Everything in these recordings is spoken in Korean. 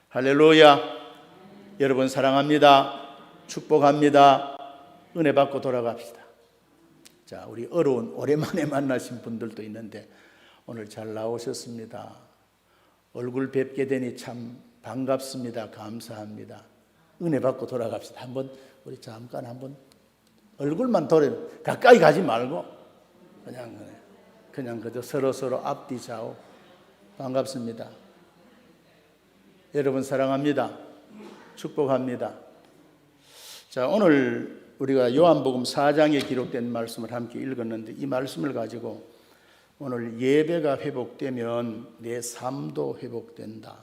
할렐루야. 여러분 사랑합니다. 축복합니다. 은혜 받고 돌아갑시다. 자, 우리 어려운 오랜만에 만나신 분들도 있는데 오늘 잘 나오셨습니다. 얼굴 뵙게 되니 참 반갑습니다. 감사합니다. 은혜 받고 돌아갑시다. 한번 우리 잠깐 한번 얼굴만 돌려, 가까이 가지 말고 그냥 그저 서로 앞뒤 좌우 반갑습니다. 여러분 사랑합니다. 축복합니다. 자, 오늘 우리가 요한복음 4장에 기록된 말씀을 함께 읽었는데 이 말씀을 가지고 오늘 예배가 회복되면 내 삶도 회복된다.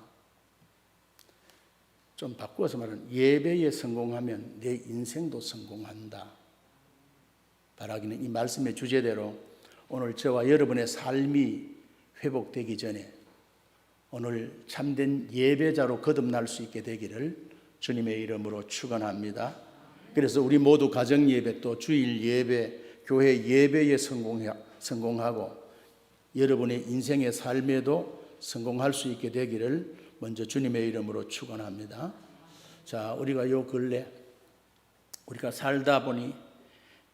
좀 바꾸어서 말하면 예배에 성공하면 내 인생도 성공한다. 바라기는 이 말씀의 주제대로 오늘 저와 여러분의 삶이 회복되기 전에 오늘 참된 예배자로 거듭날 수 있게 되기를 주님의 이름으로 축원합니다. 그래서 우리 모두 가정 예배 또 주일 예배, 교회 예배에 성공하고 여러분의 인생의 삶에도 성공할 수 있게 되기를 먼저 주님의 이름으로 축원합니다. 자, 우리가 요 근래 우리가 살다 보니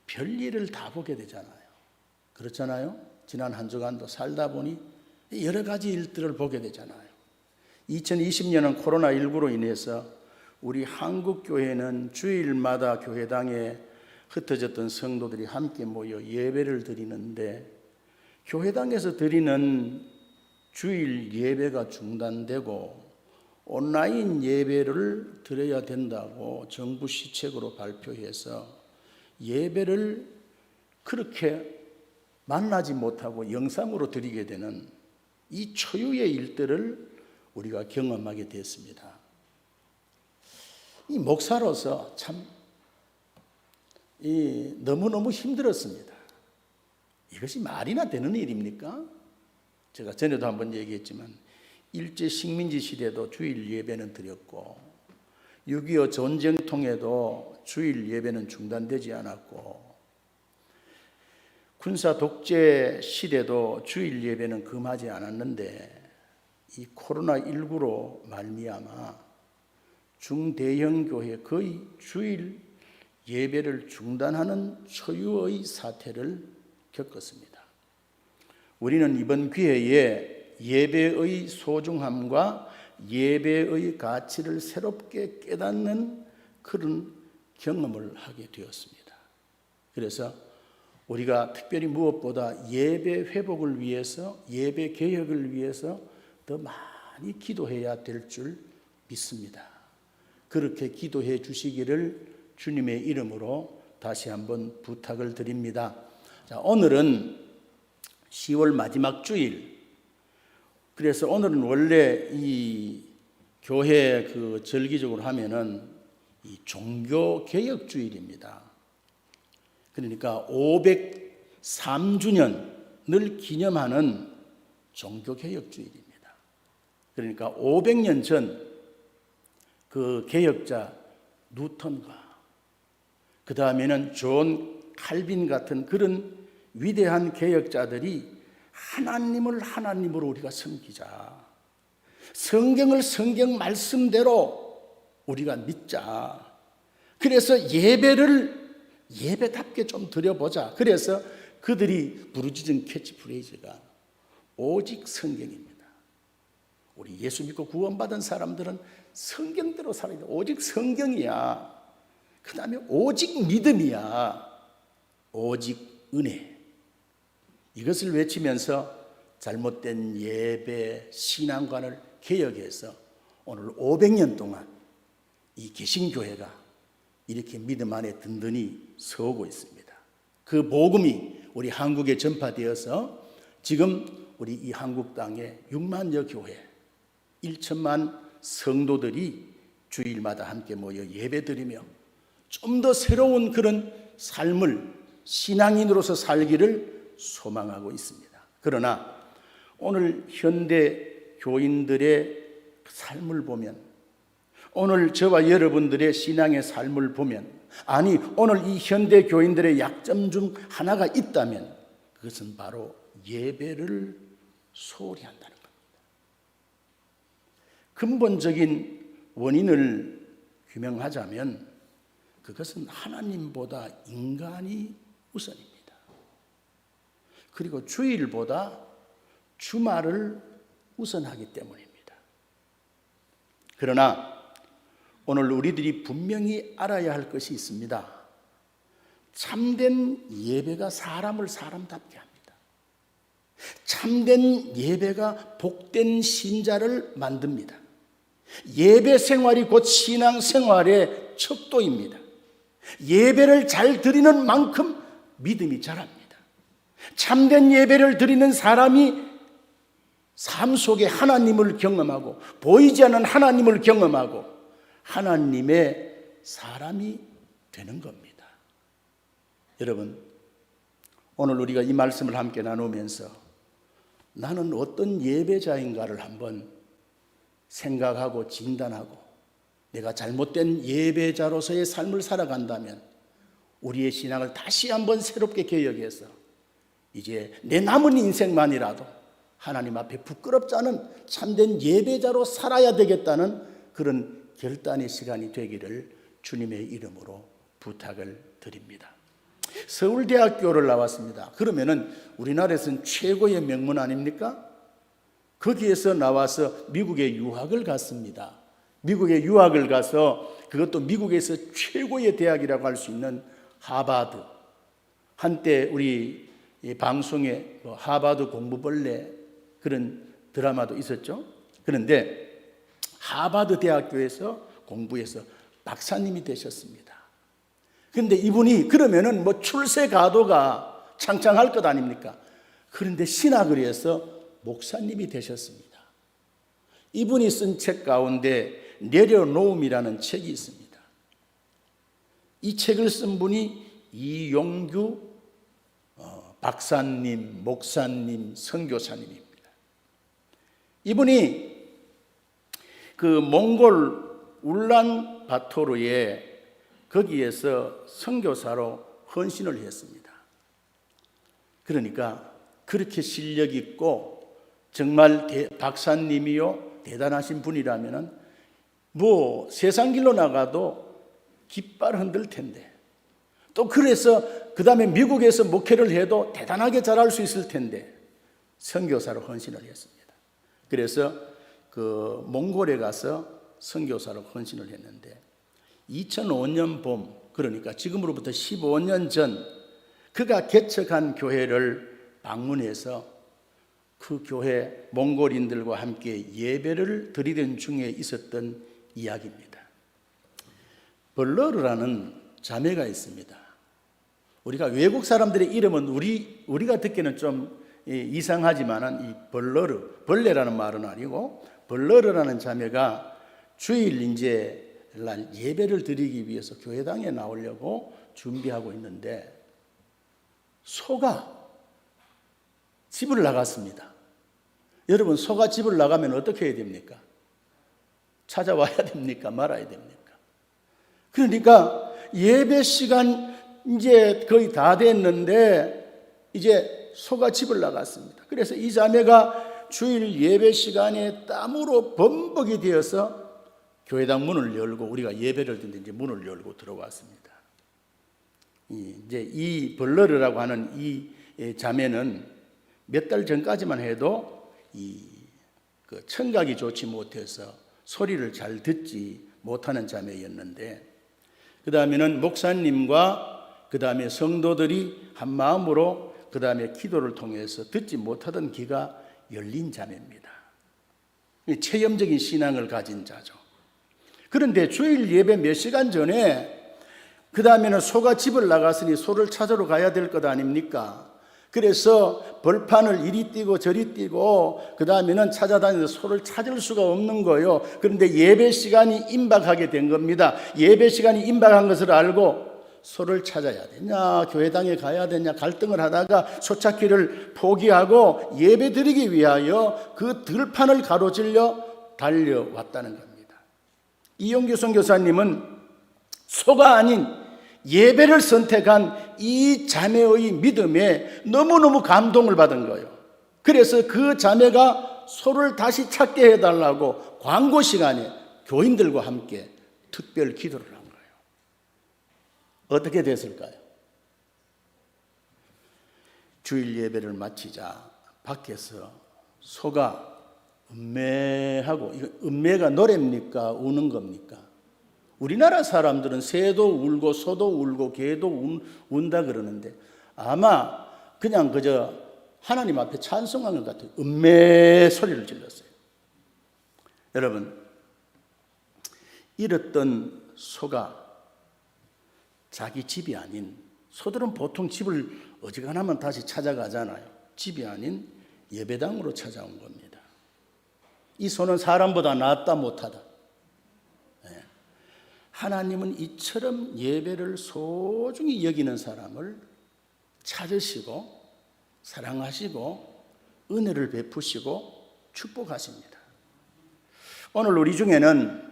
별일을 다 보게 되잖아요. 그렇잖아요. 지난 한 주간도 살다 보니 여러 가지 일들을 보게 되잖아요. 2020년은 코로나19로 인해서 우리 한국교회는 주일마다 교회당에 흩어졌던 성도들이 함께 모여 예배를 드리는데 교회당에서 드리는 주일 예배가 중단되고 온라인 예배를 드려야 된다고 정부 시책으로 발표해서 예배를 그렇게 만나지 못하고 영상으로 드리게 되는 이 초유의 일들을 우리가 경험하게 됐습니다. 이 목사로서 참 너무너무 힘들었습니다. 이것이 말이나 되는 일입니까? 제가 전에도 한번 얘기했지만 일제 식민지 시대도 주일 예배는 드렸고 6.25 전쟁통에도 주일 예배는 중단되지 않았고 군사 독재 시대도 주일 예배는 금하지 않았는데 이 코로나19로 말미암아 중대형 교회 거의 주일 예배를 중단하는 초유의 사태를 겪었습니다. 우리는 이번 기회에 예배의 소중함과 예배의 가치를 새롭게 깨닫는 그런 경험을 하게 되었습니다. 그래서 우리가 특별히 무엇보다 예배 회복을 위해서, 예배 개혁을 위해서 더 많이 기도해야 될 줄 믿습니다. 그렇게 기도해 주시기를 주님의 이름으로 다시 한번 부탁을 드립니다. 자, 오늘은 10월 마지막 주일. 그래서 오늘은 원래 이 교회 절기적으로 하면은 이 종교 개혁 주일입니다. 그러니까 503주년을 기념하는 종교 개혁 주일입니다. 그러니까 500년 전 그 개혁자 누턴과 그 다음에는 존 칼빈 같은 그런 위대한 개혁자들이 하나님을 하나님으로 우리가 섬기자. 성경을 성경 말씀대로 우리가 믿자. 그래서 예배를 예배답게 좀 드려보자. 그래서 그들이 부르짖은 캐치프레이즈가 오직 성경입니다. 우리 예수 믿고 구원받은 사람들은 성경대로 살아야 돼. 오직 성경이야. 그 다음에 오직 믿음이야. 오직 은혜. 이것을 외치면서 잘못된 예배 신앙관을 개혁해서 오늘 500년 동안 이 개신교회가 이렇게 믿음 안에 든든히 서고 있습니다. 그 복음이 우리 한국에 전파되어서 지금 우리 이 한국 땅에 6만여 교회 1천만 성도들이 주일마다 함께 모여 예배드리며 좀 더 새로운 그런 삶을 신앙인으로서 살기를 소망하고 있습니다. 그러나 오늘 현대 교인들의 삶을 보면, 오늘 저와 여러분들의 신앙의 삶을 보면, 아니 오늘 이 현대 교인들의 약점 중 하나가 있다면 그것은 바로 예배를 소홀히 한다는 겁니다. 근본적인 원인을 규명하자면 그것은 하나님보다 인간이 우선입니다. 그리고 주일보다 주말을 우선하기 때문입니다. 그러나 오늘 우리들이 분명히 알아야 할 것이 있습니다. 참된 예배가 사람을 사람답게 합니다. 참된 예배가 복된 신자를 만듭니다. 예배 생활이 곧 신앙 생활의 척도입니다. 예배를 잘 드리는 만큼 믿음이 자랍니다. 참된 예배를 드리는 사람이 삶 속에 하나님을 경험하고 보이지 않는 하나님을 경험하고 하나님의 사람이 되는 겁니다. 여러분, 오늘 우리가 이 말씀을 함께 나누면서 나는 어떤 예배자인가를 한번 생각하고 진단하고 내가 잘못된 예배자로서의 삶을 살아간다면 우리의 신앙을 다시 한번 새롭게 개혁해서 이제 내 남은 인생만이라도 하나님 앞에 부끄럽지 않은 참된 예배자로 살아야 되겠다는 그런 결단의 시간이 되기를 주님의 이름으로 부탁을 드립니다. 서울대학교를 나왔습니다. 그러면은 우리나라에서는 최고의 명문 아닙니까? 거기에서 나와서 미국에 유학을 갔습니다. 미국에 유학을 가서 그것도 미국에서 최고의 대학이라고 할 수 있는 하버드. 한때 우리 방송에 하버드 공부벌레 그런 드라마도 있었죠. 그런데 하버드 대학교에서 공부해서 박사님이 되셨습니다. 그런데 이분이 그러면은 출세 가도가 창창할 것 아닙니까? 그런데 신학을 해서 목사님이 되셨습니다. 이분이 쓴 책 가운데 내려놓음이라는 책이 있습니다. 이 책을 쓴 분이 이용규 박사님, 목사님, 선교사님입니다. 이분이 그 몽골 울란바토르에 거기에서 선교사로 헌신을 했습니다. 그러니까 그렇게 실력 있고 정말 박사님이요 대단하신 분이라면은 세상 길로 나가도 깃발 흔들 텐데 또 그래서 그 다음에 미국에서 목회를 해도 대단하게 잘할 수 있을 텐데 선교사로 헌신을 했습니다. 그래서 그 몽골에 가서 선교사로 헌신을 했는데 2005년 봄, 그러니까 지금으로부터 15년 전 그가 개척한 교회를 방문해서 그 교회 몽골인들과 함께 예배를 드리던 중에 있었던 이야기입니다. 벌러르라는 자매가 있습니다. 우리가 외국 사람들의 이름은 우리가 듣기는 좀 이상하지만은 이 벌레라는 말은 아니고 벌러르라는 자매가 주일 이제 날 예배를 드리기 위해서 교회당에 나오려고 준비하고 있는데 소가 집을 나갔습니다. 여러분, 소가 집을 나가면 어떻게 해야 됩니까? 찾아와야 됩니까? 말아야 됩니까? 그러니까 예배 시간 이제 거의 다 됐는데 이제 소가 집을 나갔습니다. 그래서 이 자매가 주일 예배 시간에 땀으로 범벅이 되어서 교회당 문을 열고 우리가 예배를 드는데 이제 문을 열고 들어왔습니다. 이제 이 벌러르라고 하는 이 자매는 몇 달 전까지만 해도 그 청각이 좋지 못해서 소리를 잘 듣지 못하는 자매였는데 그 다음에는 목사님과 그 다음에 성도들이 한 마음으로 그 다음에 기도를 통해서 듣지 못하던 귀가 열린 자매입니다. 체험적인 신앙을 가진 자죠. 그런데 주일 예배 몇 시간 전에 그 다음에는 소가 집을 나갔으니 소를 찾으러 가야 될 것 아닙니까? 그래서 벌판을 이리 뛰고 저리 뛰고 그 다음에는 찾아다니면서 소를 찾을 수가 없는 거예요. 그런데 예배 시간이 임박하게 된 겁니다. 예배 시간이 임박한 것을 알고 소를 찾아야 되냐 교회당에 가야 되냐 갈등을 하다가 소 찾기를 포기하고 예배 드리기 위하여 그 들판을 가로질러 달려왔다는 겁니다. 이용규 선교사님은 소가 아닌 예배를 선택한 이 자매의 믿음에 너무너무 감동을 받은 거예요. 그래서 그 자매가 소를 다시 찾게 해달라고 광고 시간에 교인들과 함께 특별 기도를 한 거예요. 어떻게 됐을까요? 주일 예배를 마치자 밖에서 소가 음매하고, 이거 음매가 노래입니까? 우는 겁니까? 우리나라 사람들은 새도 울고 소도 울고 개도 운다 그러는데 아마 그냥 그저 하나님 앞에 찬송한 것 같아요. 음매 소리를 질렀어요. 여러분, 잃었던 소가 자기 집이 아닌, 소들은 보통 집을 어지간하면 다시 찾아가잖아요. 집이 아닌 예배당으로 찾아온 겁니다. 이 소는 사람보다 낫다 못하다. 하나님은 이처럼 예배를 소중히 여기는 사람을 찾으시고 사랑하시고 은혜를 베푸시고 축복하십니다. 오늘 우리 중에는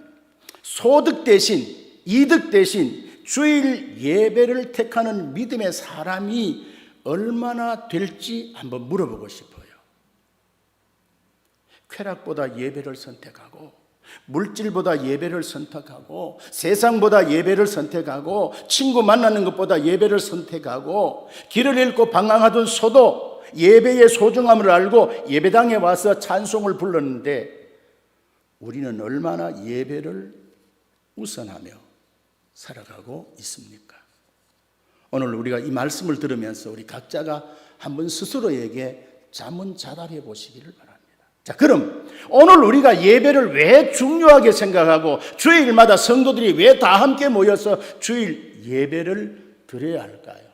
소득 대신, 이득 대신 주일 예배를 택하는 믿음의 사람이 얼마나 될지 한번 물어보고 싶어요. 쾌락보다 예배를 선택하고, 물질보다 예배를 선택하고, 세상보다 예배를 선택하고, 친구 만나는 것보다 예배를 선택하고, 길을 잃고 방황하던 소도 예배의 소중함을 알고 예배당에 와서 찬송을 불렀는데, 우리는 얼마나 예배를 우선하며 살아가고 있습니까? 오늘 우리가 이 말씀을 들으면서 우리 각자가 한번 스스로에게 자문자답해 보시기를 바랍니다. 자, 그럼 오늘 우리가 예배를 왜 중요하게 생각하고 주일마다 성도들이 왜 다 함께 모여서 주일 예배를 드려야 할까요?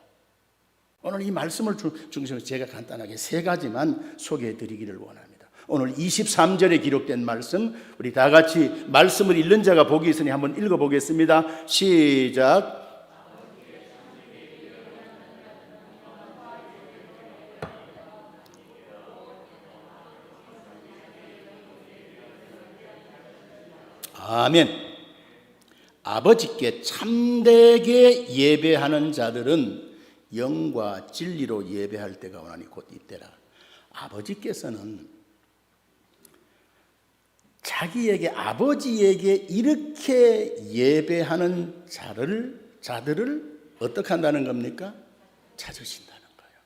오늘 이 말씀을 중심으로 제가 간단하게 세 가지만 소개해 드리기를 원합니다. 오늘 23절에 기록된 말씀, 우리 다 같이 말씀을 읽는 자가 복이 있으니 한번 읽어보겠습니다. 시작. 아멘. 아버지께 참되게 예배하는 자들은 영과 진리로 예배할 때가 오나니 곧 이때라. 아버지께서는 자기에게, 아버지에게 이렇게 예배하는 자들을 어떻게 한다는 겁니까? 찾으신다는 거예요.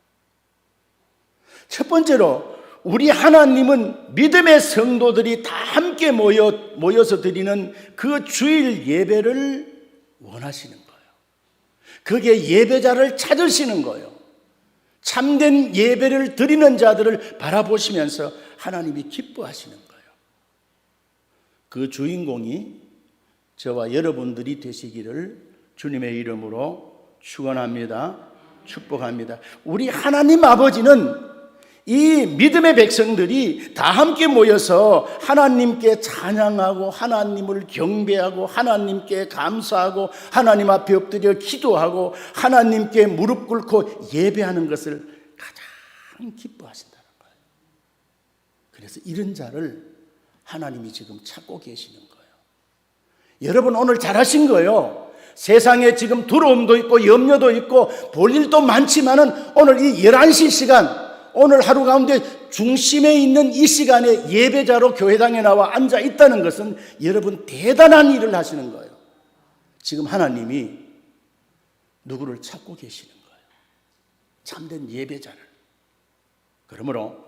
첫 번째로 우리 하나님은 믿음의 성도들이 다 함께 모여서 드리는 그 주일 예배를 원하시는 거예요. 그게 예배자를 찾으시는 거예요. 참된 예배를 드리는 자들을 바라보시면서 하나님이 기뻐하시는 거예요. 그 주인공이 저와 여러분들이 되시기를 주님의 이름으로 축원합니다. 축복합니다. 우리 하나님 아버지는 이 믿음의 백성들이 다 함께 모여서 하나님께 찬양하고 하나님을 경배하고 하나님께 감사하고 하나님 앞에 엎드려 기도하고 하나님께 무릎 꿇고 예배하는 것을 가장 기뻐하신다는 거예요. 그래서 이런 자를 하나님이 지금 찾고 계시는 거예요. 여러분 오늘 잘하신 거예요. 세상에 지금 두려움도 있고 염려도 있고 볼 일도 많지만은 오늘 이 11시 시간, 오늘 하루 가운데 중심에 있는 이 시간에 예배자로 교회당에 나와 앉아 있다는 것은 여러분 대단한 일을 하시는 거예요. 지금 하나님이 누구를 찾고 계시는 거예요. 참된 예배자를. 그러므로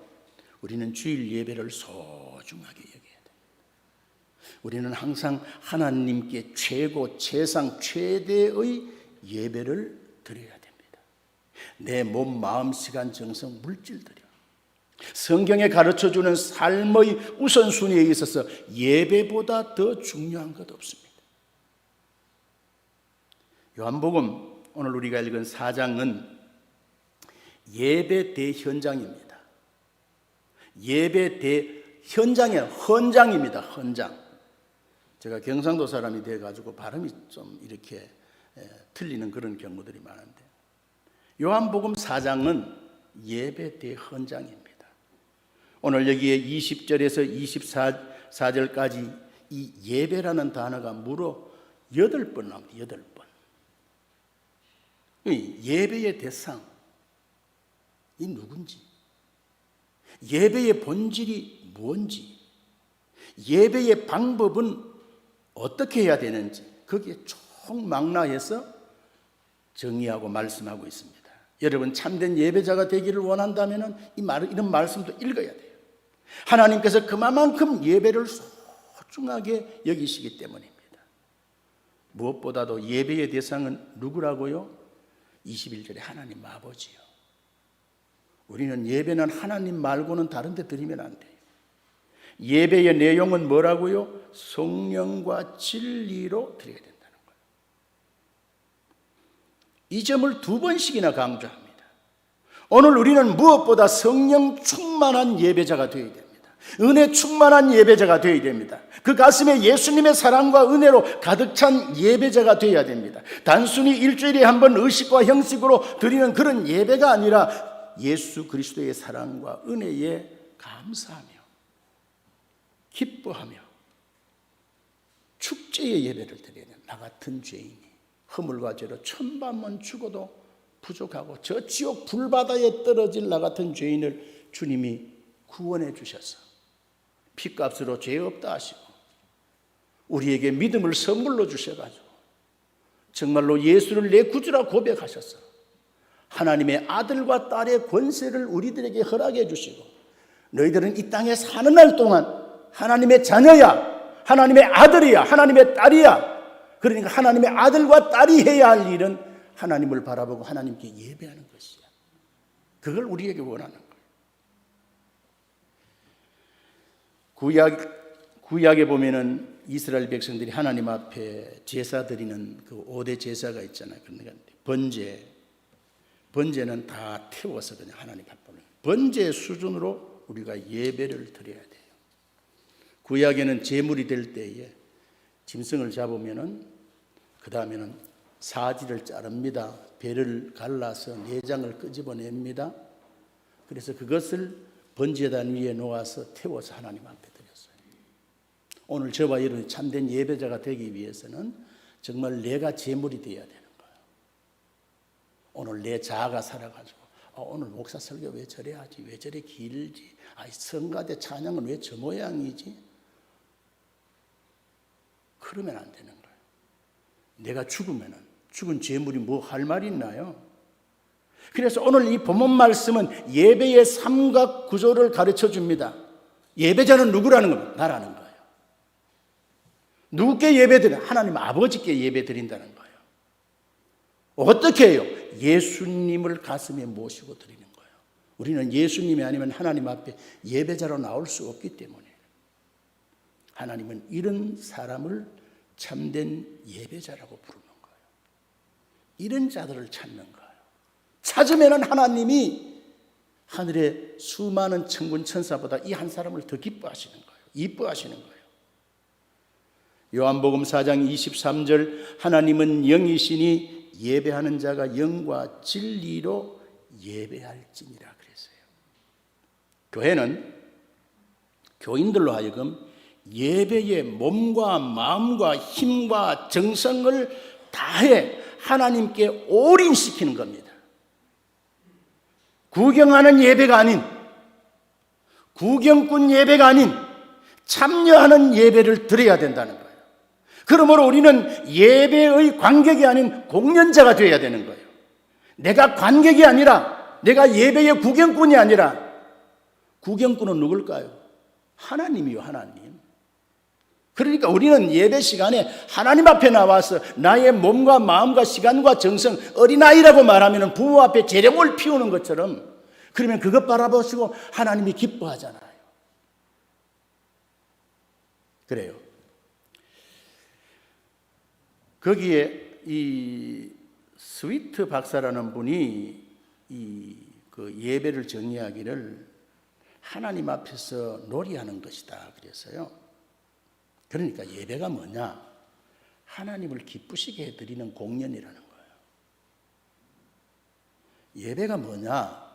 우리는 주일 예배를 소중하게 여겨야 됩니다. 우리는 항상 하나님께 최고, 최상, 최대의 예배를 드려야 됩니다. 내 몸, 마음, 시간, 정성, 물질들이요. 성경에 가르쳐주는 삶의 우선순위에 있어서 예배보다 더 중요한 것 없습니다. 요한복음 오늘 우리가 읽은 4장은 예배 대현장입니다. 예배 대현장의 헌장입니다. 헌장. 제가 경상도 사람이 돼가지고 발음이 좀 이렇게 틀리는 그런 경우들이 많은데 요한복음 4장은 예배 대헌장입니다. 오늘 여기에 20절에서 24절까지 이 예배라는 단어가 무려 8번 나옵니다. 8번. 예배의 대상, 이 누군지, 예배의 본질이 뭔지, 예배의 방법은 어떻게 해야 되는지 거기에 총망라해서 정의하고 말씀하고 있습니다. 여러분 참된 예배자가 되기를 원한다면 이런 말씀도 읽어야 돼요. 하나님께서 그만큼 예배를 소중하게 여기시기 때문입니다. 무엇보다도 예배의 대상은 누구라고요? 21절에 하나님 아버지요. 우리는 예배는 하나님 말고는 다른 데 드리면 안 돼요. 예배의 내용은 뭐라고요? 성령과 진리로 드려야 된다는 거예요. 이 점을 2번씩이나 강조합니다. 오늘 우리는 무엇보다 성령 충만한 예배자가 되어야 됩니다. 은혜 충만한 예배자가 되어야 됩니다. 그 가슴에 예수님의 사랑과 은혜로 가득 찬 예배자가 되어야 됩니다. 단순히 일주일에 한 번 의식과 형식으로 드리는 그런 예배가 아니라 예수 그리스도의 사랑과 은혜에 감사하며 기뻐하며 축제의 예배를 드려야 됩니다. 나 같은 죄인이 허물과 죄로 천번만 죽어도 부족하고 저 지옥 불바다에 떨어질 나 같은 죄인을 주님이 구원해 주셔서 피값으로 죄 없다 하시고 우리에게 믿음을 선물로 주셔가지고 정말로 예수를 내 구주라 고백하셔서 하나님의 아들과 딸의 권세를 우리들에게 허락해 주시고 너희들은 이 땅에 사는 날 동안 하나님의 자녀야, 하나님의 아들이야, 하나님의 딸이야. 그러니까 하나님의 아들과 딸이 해야 할 일은 하나님을 바라보고 하나님께 예배하는 것이야. 그걸 우리에게 원하는 거예요. 구약에 보면은 이스라엘 백성들이 하나님 앞에 제사 드리는 그 5대 제사가 있잖아요. 그러니까 번제는 다 태워서 그냥 하나님 앞에 번제 수준으로 우리가 예배를 드려야 돼요. 구약에는 제물이 될 때에 짐승을 잡으면은 그 다음에는 사지를 자릅니다. 배를 갈라서 내장을 끄집어냅니다. 그래서 그것을 번제단 위에 놓아서 태워서 하나님 앞에 드렸어요. 오늘 저와 여러분이 참된 예배자가 되기 위해서는 정말 내가 제물이 되어야 되는 거예요. 오늘 내 자아가 살아가지고 오늘 목사 설교 왜 저래 하지? 왜 저래 길지? 성가대 찬양은 왜 저 모양이지? 그러면 안 되는 거예요. 내가 죽으면은 죽은 제물이 뭐 할 말이 있나요? 그래서 오늘 이 본문 말씀은 예배의 삼각 구조를 가르쳐 줍니다. 예배자는 누구라는 겁니다. 나라는 거예요. 누구께 예배드려? 하나님 아버지께 예배드린다는 거예요. 어떻게 해요? 예수님을 가슴에 모시고 드리는 거예요. 우리는 예수님이 아니면 하나님 앞에 예배자로 나올 수 없기 때문에 하나님은 이런 사람을 참된 예배자라고 부르는 거예요. 이런 자들을 찾는 거예요. 찾으면 하나님이 하늘의 수많은 천군 천사보다 이 한 사람을 더 기뻐하시는 거예요. 이뻐하시는 거예요. 요한복음 4장 23절 하나님은 영이시니 예배하는 자가 영과 진리로 예배할지니라 그랬어요. 교회는 교인들로 하여금 예배의 몸과 마음과 힘과 정성을 다해 하나님께 올인시키는 겁니다. 구경하는 예배가 아닌, 구경꾼 예배가 아닌 참여하는 예배를 드려야 된다는 거예요. 그러므로 우리는 예배의 관객이 아닌 공연자가 되어야 되는 거예요. 내가 관객이 아니라, 내가 예배의 구경꾼이 아니라, 구경꾼은 누굴까요? 하나님이요, 하나님. 그러니까 우리는 예배 시간에 하나님 앞에 나와서 나의 몸과 마음과 시간과 정성, 어린아이라고 말하면 부모 앞에 재령을 피우는 것처럼, 그러면 그것 바라보시고 하나님이 기뻐하잖아요. 그래요. 거기에 이 스위트 박사라는 분이 그 예배를 정의하기를 하나님 앞에서 놀이하는 것이다 그랬어요. 그러니까 예배가 뭐냐? 하나님을 기쁘시게 해드리는 공연이라는 거예요. 예배가 뭐냐?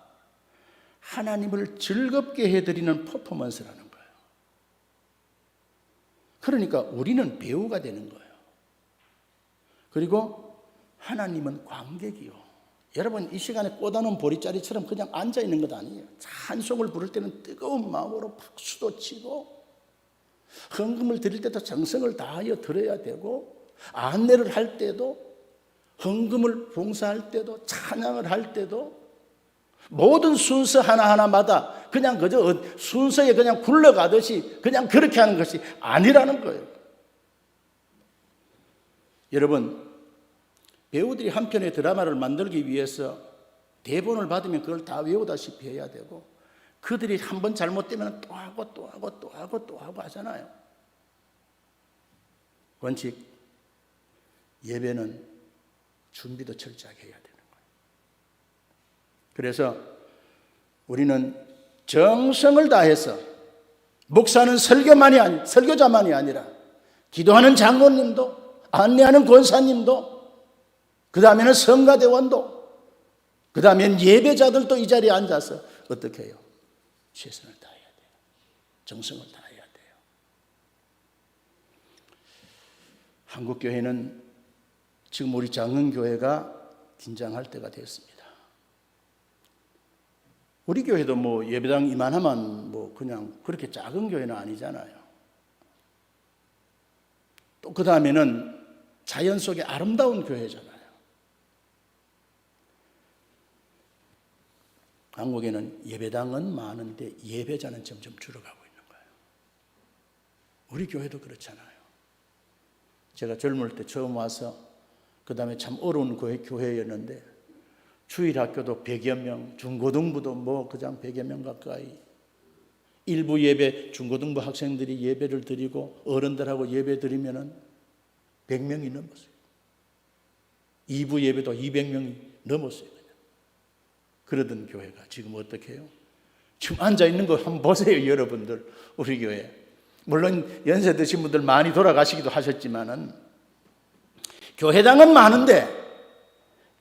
하나님을 즐겁게 해드리는 퍼포먼스라는 거예요. 그러니까 우리는 배우가 되는 거예요. 그리고 하나님은 관객이요. 여러분 이 시간에 꽂아놓은 보리자리처럼 그냥 앉아있는 것 아니에요. 찬송을 부를 때는 뜨거운 마음으로 박수도 치고 헌금을 드릴 때도 정성을 다하여 드려야 되고, 안내를 할 때도, 헌금을 봉사할 때도, 찬양을 할 때도, 모든 순서 하나하나마다 그냥 그저 순서에 그냥 굴러가듯이 그냥 그렇게 하는 것이 아니라는 거예요. 여러분, 배우들이 한 편의 드라마를 만들기 위해서 대본을 받으면 그걸 다 외우다시피 해야 되고, 그들이 한 번 잘못되면 또 하고 또 하고 또 하고 또 하고 하잖아요. 원칙, 예배는 준비도 철저하게 해야 되는 거예요. 그래서 우리는 정성을 다해서, 목사는 설교자만이 아니라 기도하는 장로님도, 안내하는 권사님도, 그 다음에는 성가대원도, 그 다음엔 예배자들도 이 자리에 앉아서 어떻게 해요? 최선을 다해야 돼요. 정성을 다해야 돼요. 한국교회는 지금 우리 장흥교회가 긴장할 때가 됐습니다. 우리 교회도 뭐 예배당 이만하면 뭐 그냥 그렇게 작은 교회는 아니잖아요. 또 그 다음에는 자연 속의 아름다운 교회잖아요. 한국에는 예배당은 많은데 예배자는 점점 줄어가고 있는 거예요. 우리 교회도 그렇잖아요. 제가 젊을 때 처음 와서 그 다음에 참 어려운 교회였는데 주일학교도 100여 명, 중고등부도 뭐 그냥 100여 명 가까이, 일부 예배, 중고등부 학생들이 예배를 드리고 어른들하고 예배 드리면은 100명이 넘었어요. 2부 예배도 200명이 넘었어요. 그러던 교회가 지금 어떻게 해요? 지금 앉아있는 거 한번 보세요, 여러분들. 우리 교회. 물론 연세 드신 분들 많이 돌아가시기도 하셨지만은 교회당은 많은데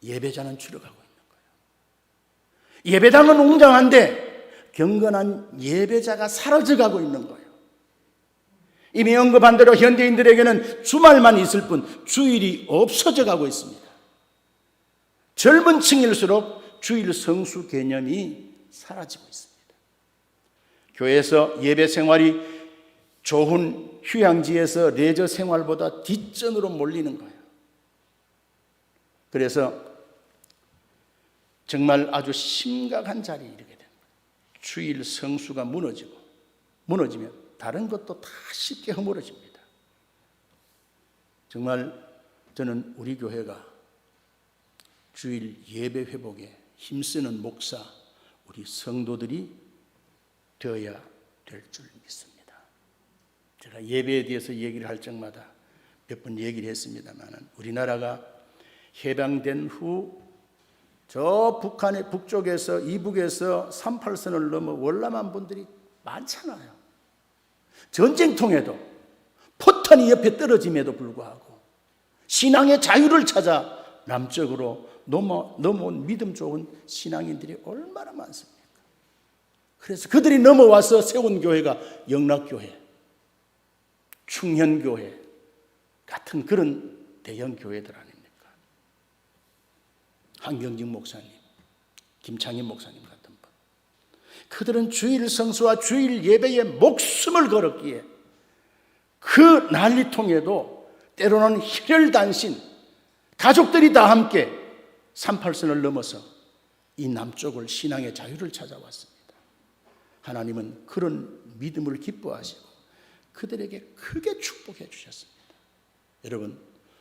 예배자는 줄어가고 있는 거예요. 예배당은 웅장한데 경건한 예배자가 사라져가고 있는 거예요. 이미 언급한 대로 현대인들에게는 주말만 있을 뿐 주일이 없어져 가고 있습니다. 젊은 층일수록 주일 성수 개념이 사라지고 있습니다. 교회에서 예배 생활이 좋은 휴양지에서 레저 생활보다 뒷전으로 몰리는 거예요. 그래서 정말 아주 심각한 자리에 이르게 됩니다. 주일 성수가 무너지면 다른 것도 다 쉽게 허물어집니다. 정말 저는 우리 교회가 주일 예배 회복에 힘쓰는 목사, 우리 성도들이 되어야 될 줄 믿습니다. 제가 예배에 대해서 얘기를 할 적마다 몇 번 얘기를 했습니다만, 우리나라가 해방된 후 저 북한의 북쪽에서, 이북에서 38선을 넘어 월남한 분들이 많잖아요. 전쟁통에도 포탄이 옆에 떨어짐에도 불구하고 신앙의 자유를 찾아 남쪽으로 넘어온 믿음 좋은 신앙인들이 얼마나 많습니까? 그래서 그들이 넘어와서 세운 교회가 영락교회, 충현교회 같은 그런 대형 교회들 아닙니까? 한경직 목사님, 김창인 목사님 같은 분. 그들은 주일 성수와 주일 예배에 목숨을 걸었기에 그 난리통에도 때로는 혈혈단신, 가족들이 다 함께 38선을 넘어서 이 남쪽을 신앙의 자유를 찾아왔습니다. 하나님은 그런 믿음을 기뻐하시고 그들에게 크게 축복해 주셨습니다. 여러분,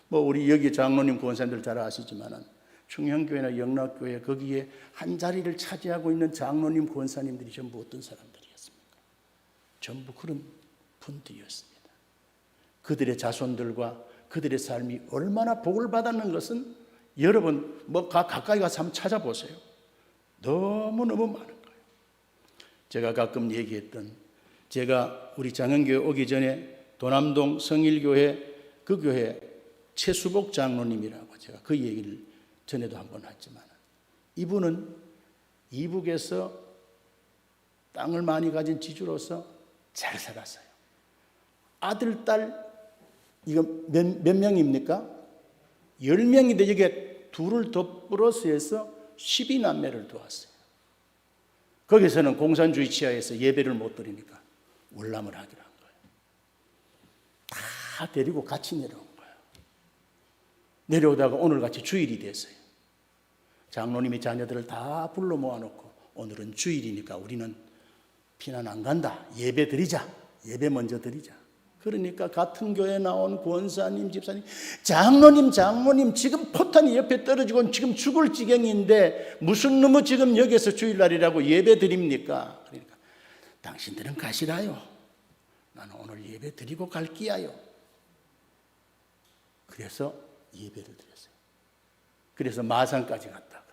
뭐 우리 여기 장로님 권사님들 잘 아시지만은 충현교회나 영락교회 거기에 한 자리를 차지하고 있는 장로님 권사님들이 전부 어떤 사람들이었습니까? 전부 그런 분들이었습니다. 그들의 자손들과 그들의 삶이 얼마나 복을 받았는 것은 여러분 뭐 가까이 가서 한번 찾아보세요. 너무너무 많은 거예요. 제가 가끔 얘기했던, 제가 우리 장흥교회 오기 전에 도남동 성일교회 그 교회 최수복 장로님이라고 제가 그 얘기를 전에도 한번 했지만, 이분은 이북에서 땅을 많이 가진 지주로서 잘 살았어요. 아들, 딸 이거 몇 명입니까? 10명인데 여기에 둘을 더 플러스 해서 12남매를 두었어요. 거기서는 공산주의 치하에서 예배를 못 드리니까 월남을 하기로 한 거예요. 다 데리고 같이 내려온 거예요. 내려오다가 오늘같이 주일이 됐어요. 장로님이 자녀들을 다 불러 모아놓고 오늘은 주일이니까 우리는 피난 안 간다. 예배 드리자. 예배 먼저 드리자. 그러니까 같은 교회에 나온 권사님, 집사님, 장로님 지금 포탄이 옆에 떨어지고 지금 죽을 지경인데 무슨 놈의 지금 여기서 주일날이라고 예배 드립니까? 그러니까 당신들은 가시라요. 나는 오늘 예배 드리고 갈기야요. 그래서 예배를 드렸어요. 그래서 마산까지 갔다가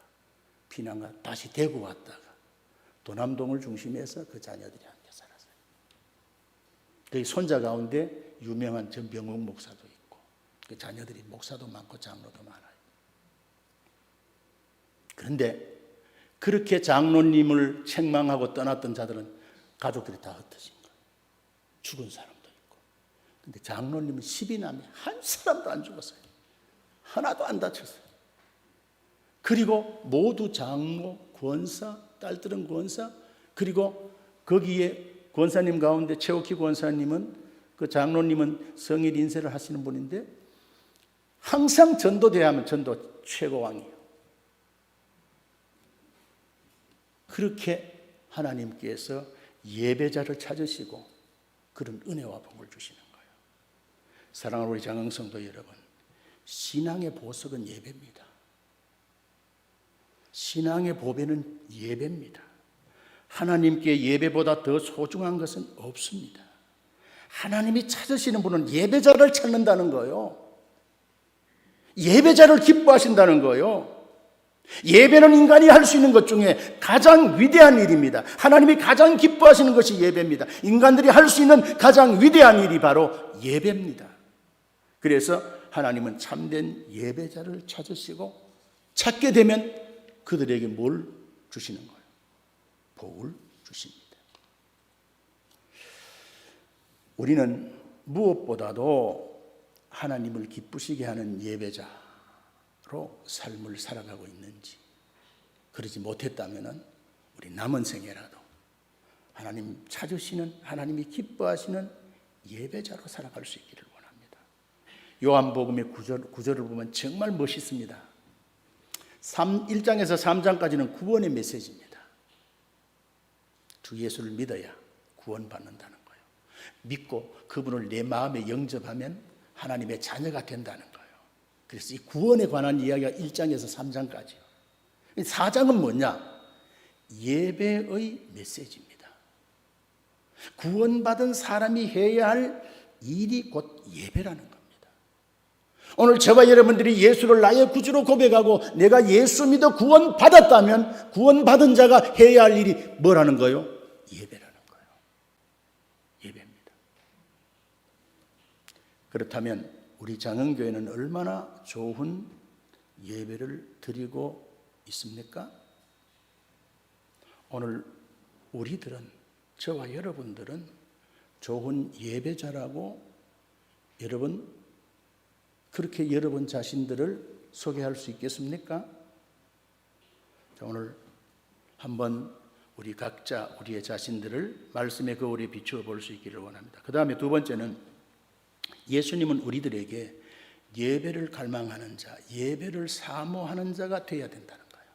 피난가 다시 대구 갔다가 도남동을 중심해서 그 자녀들이 함께 살았어요. 그 손자 가운데 유명한 전병욱 목사도 있고 그 자녀들이 목사도 많고 장로도 많아요. 그런데 그렇게 장로님을 책망하고 떠났던 자들은 가족들이 다 흩어진 거예요. 죽은 사람도 있고. 근데 장로님은 12남매 한 사람도 안 죽었어요. 하나도 안 다쳤어요. 그리고 모두 장로, 권사, 딸들은 권사, 그리고 거기에 권사님 가운데 최옥희 권사님은 그 장로님은 성일 인쇄를 하시는 분인데 항상 전도대회하면 전도 최고왕이에요. 그렇게 하나님께서 예배자를 찾으시고 그런 은혜와 복을 주시는 거예요. 사랑하는 우리 장흥성도 여러분, 신앙의 보석은 예배입니다. 신앙의 보배는 예배입니다. 하나님께 예배보다 더 소중한 것은 없습니다. 하나님이 찾으시는 분은 예배자를 찾는다는 거예요. 예배자를 기뻐하신다는 거예요. 예배는 인간이 할 수 있는 것 중에 가장 위대한 일입니다. 하나님이 가장 기뻐하시는 것이 예배입니다. 인간들이 할 수 있는 가장 위대한 일이 바로 예배입니다. 그래서 하나님은 참된 예배자를 찾으시고 찾게 되면 그들에게 뭘 주시는 거예요? 복을 주십니다. 우리는 무엇보다도 하나님을 기쁘시게 하는 예배자로 삶을 살아가고 있는지, 그러지 못했다면 우리 남은 생애라도 하나님 찾으시는, 하나님이 기뻐하시는 예배자로 살아갈 수 있기를 원합니다. 요한복음의 구절을 보면 정말 멋있습니다. 1장에서 3장까지는 구원의 메시지입니다. 주 예수를 믿어야 구원받는다는 거예요. 믿고 그분을 내 마음에 영접하면 하나님의 자녀가 된다는 거예요. 그래서 이 구원에 관한 이야기가 1장에서 3장까지요. 4장은 뭐냐? 예배의 메시지입니다. 구원받은 사람이 해야 할 일이 곧 예배라는 겁니다. 오늘 저와 여러분들이 예수를 나의 구주로 고백하고 내가 예수 믿어 구원받았다면 구원받은 자가 해야 할 일이 뭐라는 거예요? 예배라는 거예요. 예배입니다. 그렇다면 우리 장흥교회는 얼마나 좋은 예배를 드리고 있습니까? 오늘 우리들은, 저와 여러분들은 좋은 예배자라고 여러분 그렇게 여러분 자신들을 소개할 수 있겠습니까? 자, 오늘 한번 우리 각자 우리의 자신들을 말씀의 거울에 비추어 볼 수 있기를 원합니다. 그 다음에 두 번째는 예수님은 우리들에게 예배를 갈망하는 자, 예배를 사모하는 자가 되어야 된다는 거예요.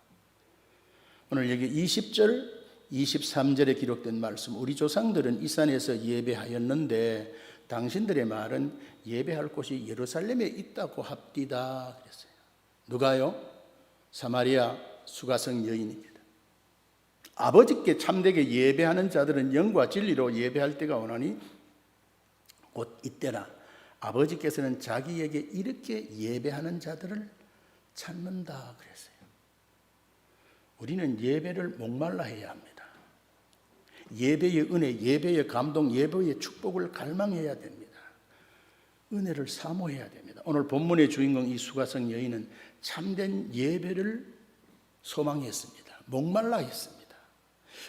오늘 여기 20절, 23절에 기록된 말씀, 우리 조상들은 이 산에서 예배하였는데 당신들의 말은 예배할 곳이 예루살렘에 있다고 합디다 그랬어요. 누가요? 사마리아 수가성 여인입니다. 아버지께 참되게 예배하는 자들은 영과 진리로 예배할 때가 오나니 곧 이때라. 아버지께서는 자기에게 이렇게 예배하는 자들을 찾는다 그랬어요. 우리는 예배를 목말라 해야 합니다. 예배의 은혜, 예배의 감동, 예배의 축복을 갈망해야 됩니다. 은혜를 사모해야 됩니다. 오늘 본문의 주인공 이 수가성 여인은 참된 예배를 소망했습니다. 목말라 했습니다.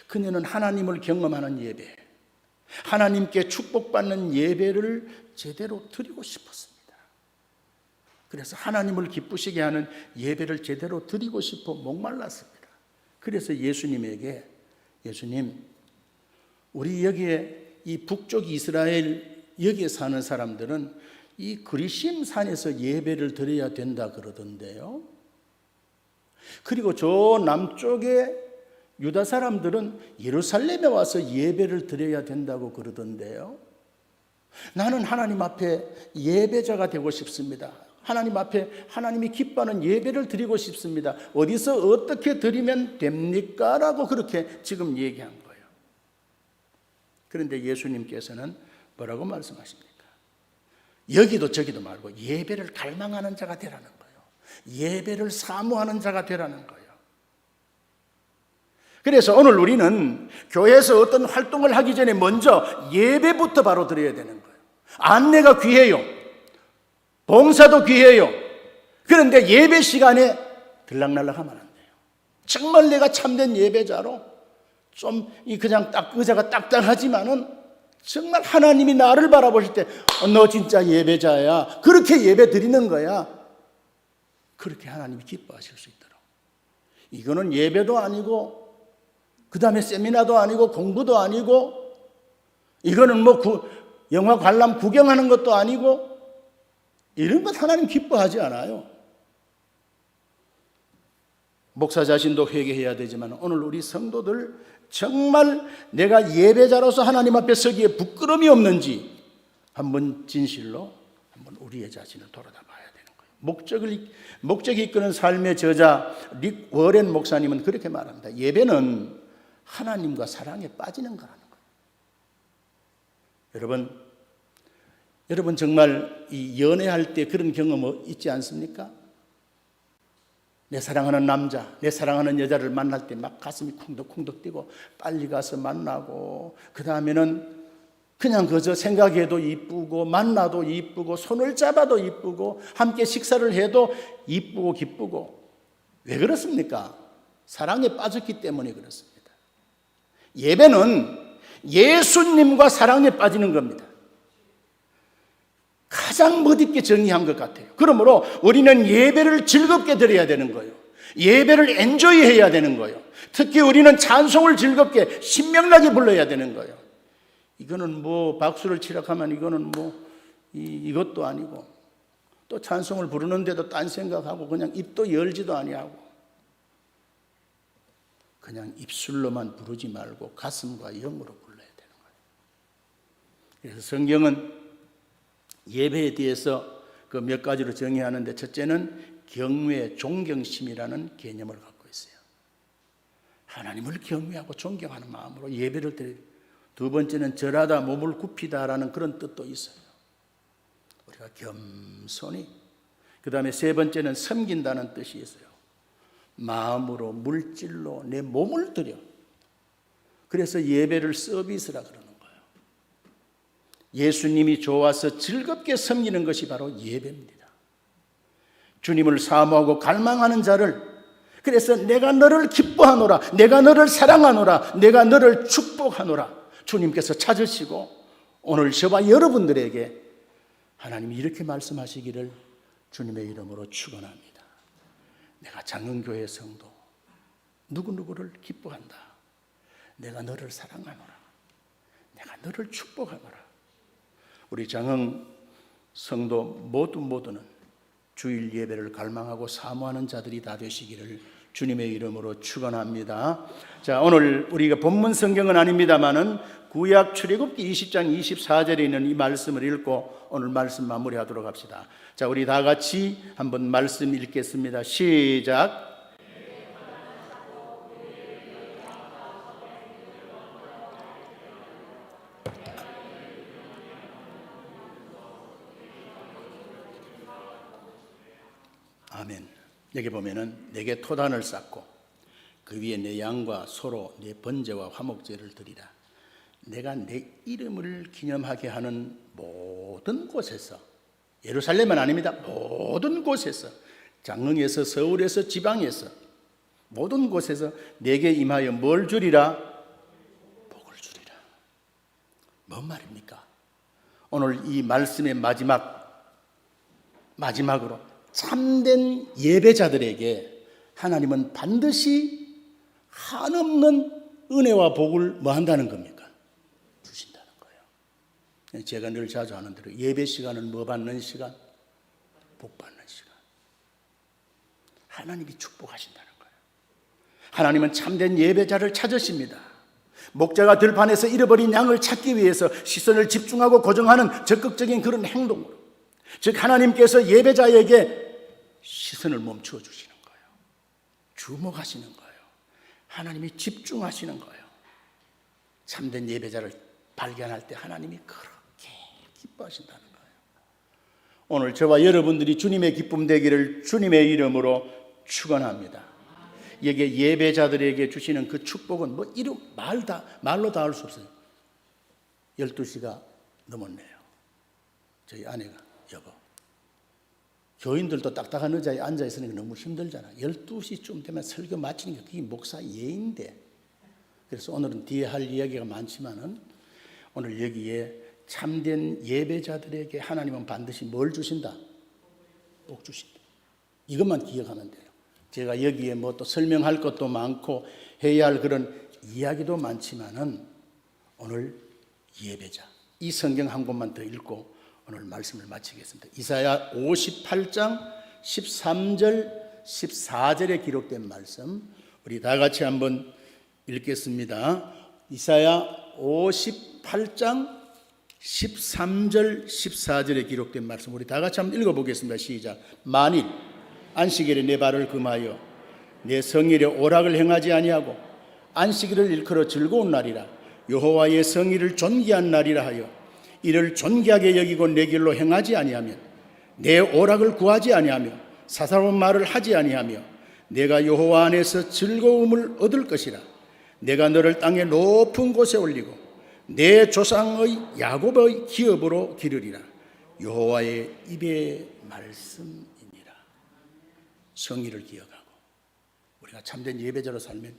그녀는 하나님을 경험하는 예배, 하나님께 축복받는 예배를 제대로 드리고 싶었습니다. 그래서 하나님을 기쁘시게 하는 예배를 제대로 드리고 싶어 목말랐습니다. 그래서 예수님에게, 예수님, 우리 여기에 이 북쪽 이스라엘 여기에 사는 사람들은 이 그리심 산에서 예배를 드려야 된다 그러던데요. 그리고 저 남쪽에 유다 사람들은 예루살렘에 와서 예배를 드려야 된다고 그러던데요. 나는 하나님 앞에 예배자가 되고 싶습니다. 하나님 앞에 하나님이 기뻐하는 예배를 드리고 싶습니다. 어디서 어떻게 드리면 됩니까? 라고 그렇게 지금 얘기한 거예요. 그런데 예수님께서는 뭐라고 말씀하십니까? 여기도 저기도 말고 예배를 갈망하는 자가 되라는 거예요. 예배를 사모하는 자가 되라는 거예요. 그래서 오늘 우리는 교회에서 어떤 활동을 하기 전에 먼저 예배부터 바로 드려야 되는 거예요. 안내가 귀해요. 봉사도 귀해요. 그런데 예배 시간에 들락날락하면 안 돼요. 정말 내가 참된 예배자로 좀 그냥 의자가 딱딱하지만은 정말 하나님이 나를 바라보실 때 너 진짜 예배자야. 그렇게 예배 드리는 거야. 그렇게 하나님이 기뻐하실 수 있도록. 이거는 예배도 아니고 그 다음에 세미나도 아니고 공부도 아니고 이거는 영화 관람 구경하는 것도 아니고 이런 것 하나님 기뻐하지 않아요. 목사 자신도 회개해야 되지만 오늘 우리 성도들 정말 내가 예배자로서 하나님 앞에 서기에 부끄러움이 없는지 한번 진실로 한번 우리의 자신을 돌아다 봐야 되는 거예요. 목적이 이끄는 삶의 저자 릭 워렌 목사님은 그렇게 말합니다. 예배는 하나님과 사랑에 빠지는 거라는 거예요. 여러분 정말 이 연애할 때 그런 경험 있지 않습니까? 내 사랑하는 남자, 내 사랑하는 여자를 만날 때 막 가슴이 쿵덕쿵덕 뛰고 빨리 가서 만나고 그 다음에는 그냥 그저 생각해도 이쁘고 만나도 이쁘고 손을 잡아도 이쁘고 함께 식사를 해도 이쁘고 기쁘고 왜 그렇습니까? 사랑에 빠졌기 때문에 그렇습니다. 예배는 예수님과 사랑에 빠지는 겁니다. 가장 멋있게 정의한 것 같아요. 그러므로 우리는 예배를 즐겁게 드려야 되는 거예요. 예배를 엔조이해야 되는 거예요. 특히 우리는 찬송을 즐겁게 신명나게 불러야 되는 거예요. 이거는 박수를 치라고 하면 이거는 이것도 아니고 또 찬송을 부르는데도 딴 생각하고 그냥 입도 열지도 아니하고 그냥 입술로만 부르지 말고 가슴과 영으로 불러야 되는 거예요. 그래서 성경은 예배에 대해서 그 몇 가지로 정의하는데 첫째는 경외, 존경심이라는 개념을 갖고 있어요. 하나님을 경외하고 존경하는 마음으로 예배를 드려요. 두 번째는 절하다, 몸을 굽히다라는 그런 뜻도 있어요. 우리가 겸손히. 그 다음에 세 번째는 섬긴다는 뜻이 있어요. 마음으로, 물질로 내 몸을 드려. 그래서 예배를 서비스라 그러는 거예요. 예수님이 좋아서 즐겁게 섬기는 것이 바로 예배입니다. 주님을 사모하고 갈망하는 자를, 그래서 내가 너를 기뻐하노라, 내가 너를 사랑하노라, 내가 너를 축복하노라 주님께서 찾으시고 오늘 저와 여러분들에게 하나님이 이렇게 말씀하시기를 주님의 이름으로 축원합니다. 내가 장흥교회 성도 누구누구를 기뻐한다. 내가 너를 사랑하노라. 내가 너를 축복하노라. 우리 장흥 성도 모두는 주일 예배를 갈망하고 사모하는 자들이 다 되시기를 주님의 이름으로 축원합니다. 자, 오늘 우리가 본문 성경은 아닙니다만은 구약 출애굽기 20장 24절에 있는 이 말씀을 읽고 오늘 말씀 마무리하도록 합시다. 자, 우리 다 같이 한번 말씀 읽겠습니다. 시작. 아멘. 여기 보면은 내게 토단을 쌓고 그 위에 내 양과 소로 내 번제와 화목제를 드리라. 내가 내 이름을 기념하게 하는 모든 곳에서, 예루살렘은 아닙니다. 모든 곳에서, 장흥에서 서울에서 지방에서 모든 곳에서 내게 임하여 뭘 주리라? 복을 주리라. 뭔 말입니까? 오늘 이 말씀의 마지막으로 참된 예배자들에게 하나님은 반드시 한없는 은혜와 복을 뭐 한다는 겁니까? 주신다는 거예요. 제가 늘 자주 하는 대로 예배 시간은 뭐 받는 시간? 복 받는 시간. 하나님이 축복하신다는 거예요. 하나님은 참된 예배자를 찾으십니다. 목자가 들판에서 잃어버린 양을 찾기 위해서 시선을 집중하고 고정하는 적극적인 그런 행동으로, 즉 하나님께서 예배자에게 시선을 멈추어 주시는 거예요. 주목하시는 거예요. 하나님이 집중하시는 거예요. 참된 예배자를 발견할 때 하나님이 그렇게 기뻐하신다는 거예요. 오늘 저와 여러분들이 주님의 기쁨 되기를 주님의 이름으로 축원합니다. 여기에 예배자들에게 주시는 그 축복은 뭐 이름 말로 다 할 수 없어요. 12시가 넘었네요. 저희 아내가 여보, 교인들도 딱딱한 의자에 앉아 있으니까 너무 힘들잖아. 12시쯤 되면 설교 마치는 게 그게 목사 예인데. 그래서 오늘은 뒤에 할 이야기가 많지만은 오늘 여기에 참된 예배자들에게 하나님은 반드시 뭘 주신다? 복 주신다. 이것만 기억하면 돼요. 제가 여기에 뭐 또 설명할 것도 많고 해야 할 그런 이야기도 많지만은 오늘 예배자, 이 성경 한 권만 더 읽고 오늘 말씀을 마치겠습니다. 이사야 58장 13절 14절에 기록된 말씀 우리 다 같이 한번 읽겠습니다. 이사야 58장 13절 14절에 기록된 말씀 우리 다 같이 한번 읽어보겠습니다. 시작. 만일 안식일에 내 발을 금하여 내 성일에 오락을 행하지 아니하고 안식일을 일컬어 즐거운 날이라 여호와의 성일을 존귀한 날이라 하여 이를 존귀하게 여기고 내 길로 행하지 아니하면 내 오락을 구하지 아니하며 사사로운 말을 하지 아니하며 내가 여호와 안에서 즐거움을 얻을 것이라. 내가 너를 땅의 높은 곳에 올리고 내 조상의 야곱의 기업으로 기르리라. 여호와의 입의 말씀이니라. 성의를 기억하고 우리가 참된 예배자로 살면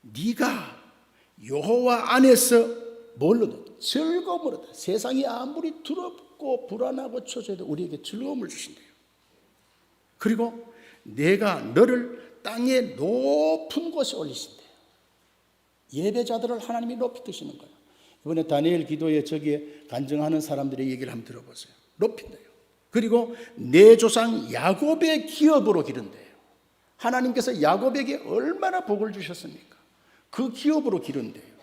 네가 여호와 안에서 뭘 얻어? 즐거움을 얻어. 세상이 아무리 두렵고 불안하고 초조해도 우리에게 즐거움을 주신대요. 그리고 내가 너를 땅의 높은 곳에 올리신대요. 예배자들을 하나님이 높이 드시는 거예요. 이번에 다니엘 기도에 저기에 간증하는 사람들의 얘기를 한번 들어보세요. 높인대요. 그리고 내 조상 야곱의 기업으로 기른대요. 하나님께서 야곱에게 얼마나 복을 주셨습니까? 그 기업으로 기른대요.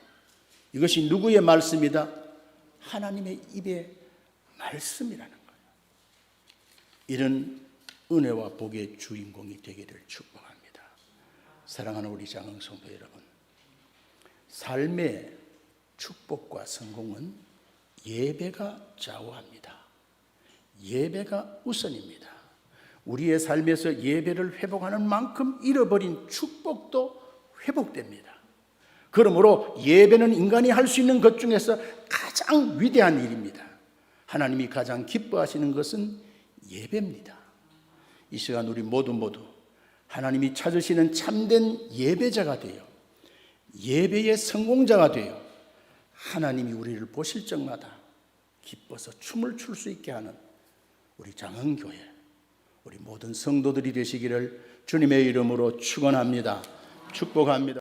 이것이 누구의 말씀이다? 하나님의 입의 말씀이라는 거예요. 이런 은혜와 복의 주인공이 되기를 축복합니다. 사랑하는 우리 장흥 성도 여러분, 삶의 축복과 성공은 예배가 좌우합니다. 예배가 우선입니다. 우리의 삶에서 예배를 회복하는 만큼 잃어버린 축복도 회복됩니다. 그러므로 예배는 인간이 할 수 있는 것 중에서 가장 위대한 일입니다. 하나님이 가장 기뻐하시는 것은 예배입니다. 이 시간 우리 모두 하나님이 찾으시는 참된 예배자가 되어 예배의 성공자가 되어 하나님이 우리를 보실 적마다 기뻐서 춤을 출 수 있게 하는 우리 장흥교회, 우리 모든 성도들이 되시기를 주님의 이름으로 축원합니다. 축복합니다.